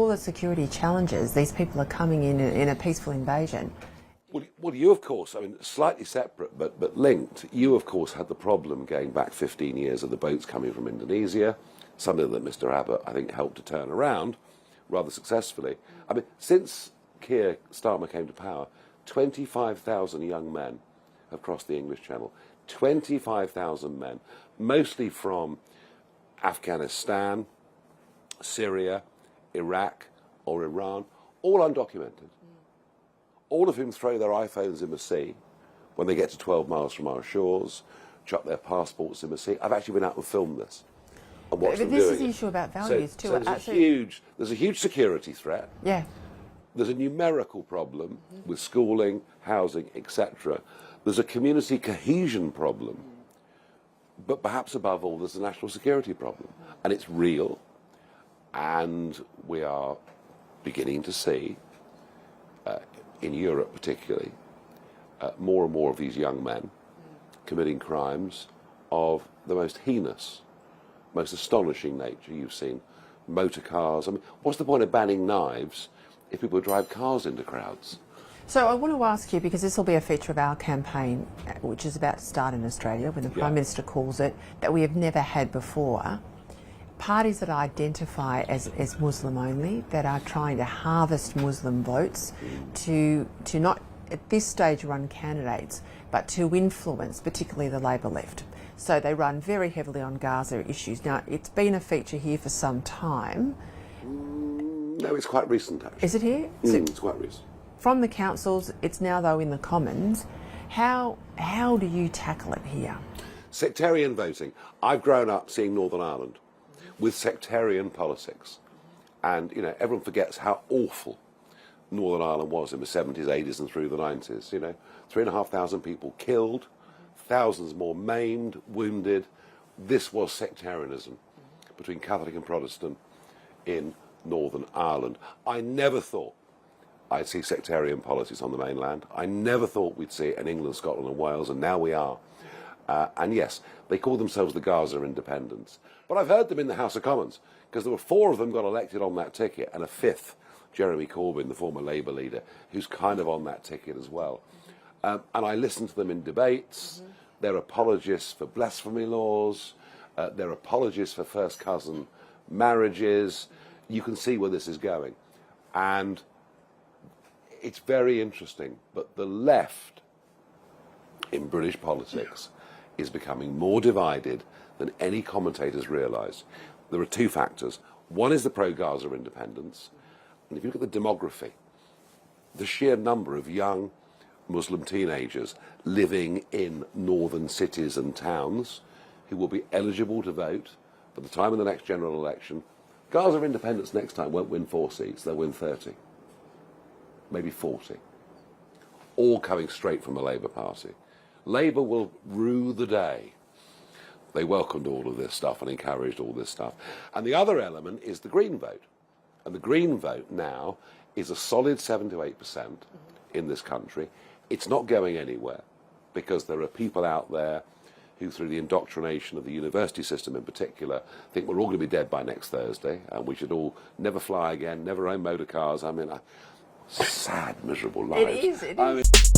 All the security challenges, these people are coming in a peaceful invasion. Well, you, of course, I mean, slightly separate but linked, you, of course, had the problem going back 15 years of the boats coming from Indonesia, something that Mr Abbott, I think, helped to turn around rather successfully. I mean, since Keir Starmer came to power, 25,000 young men have crossed the English Channel. 25,000 men, mostly from Afghanistan, Syria, Iraq or Iran, all undocumented. All of whom throw their iPhones in the sea when they get to 12 miles from our shores, chuck their passports in the sea. I've actually been out and filmed this and watched them doing it. This is the issue about values too. So there's a huge security threat. Yeah. There's a numerical problem with schooling, housing, etc. There's a community cohesion problem. But perhaps above all, there's a national security problem. And it's real. And we are beginning to see, in Europe particularly, more and more of these young men committing crimes of the most heinous, most astonishing nature. You've seen motor cars. I mean, what's the point of banning knives if people drive cars into crowds? So I want to ask you, because this will be a feature of our campaign, which is about to start in Australia, when the Prime Minister calls it, that we have never had before. Parties that identify as Muslim only, that are trying to harvest Muslim votes to not at this stage run candidates, but to influence particularly the Labor left. So they run very heavily on Gaza issues. Now, it's been a feature here for some time. No, it's quite recent, actually. Is it here? It's quite recent. From the councils, it's now though in the Commons. How do you tackle it here? Sectarian voting. I've grown up seeing Northern Ireland with sectarian politics. And, you know, everyone forgets how awful Northern Ireland was in the 70s, 80s and through the 90s. You know, 3,500 people killed, thousands more maimed, wounded. This was sectarianism between Catholic and Protestant in Northern Ireland. I never thought I'd see sectarian politics on the mainland. I never thought we'd see it in England, Scotland and Wales, and now we are. And yes, they call themselves the Gaza Independents. But I've heard them in the House of Commons, because there were 4 of them got elected on that ticket, and a 5th, Jeremy Corbyn, the former Labour leader, who's kind of on that ticket as well. And I listen to them in debates. They're apologists for blasphemy laws. They're apologists for first cousin marriages. You can see where this is going. And it's very interesting, but the left in British politics is becoming more divided than any commentators realise. There are 2 factors. One is the pro-Gaza independence, and if you look at the demography, the sheer number of young Muslim teenagers living in northern cities and towns who will be eligible to vote by the time of the next general election. Gaza independence next time won't win 4 seats, they'll win 30, maybe 40, all coming straight from the Labour Party. Labour will rue the day they welcomed all of this stuff and encouraged all this stuff. And the other element is the Green vote. And the Green vote now is a solid 7 to 8% in this country. It's not going anywhere because there are people out there who, through the indoctrination of the university system in particular, think we're all going to be dead by next Thursday and we should all never fly again, never own motor cars. I mean, sad, miserable lives. It is.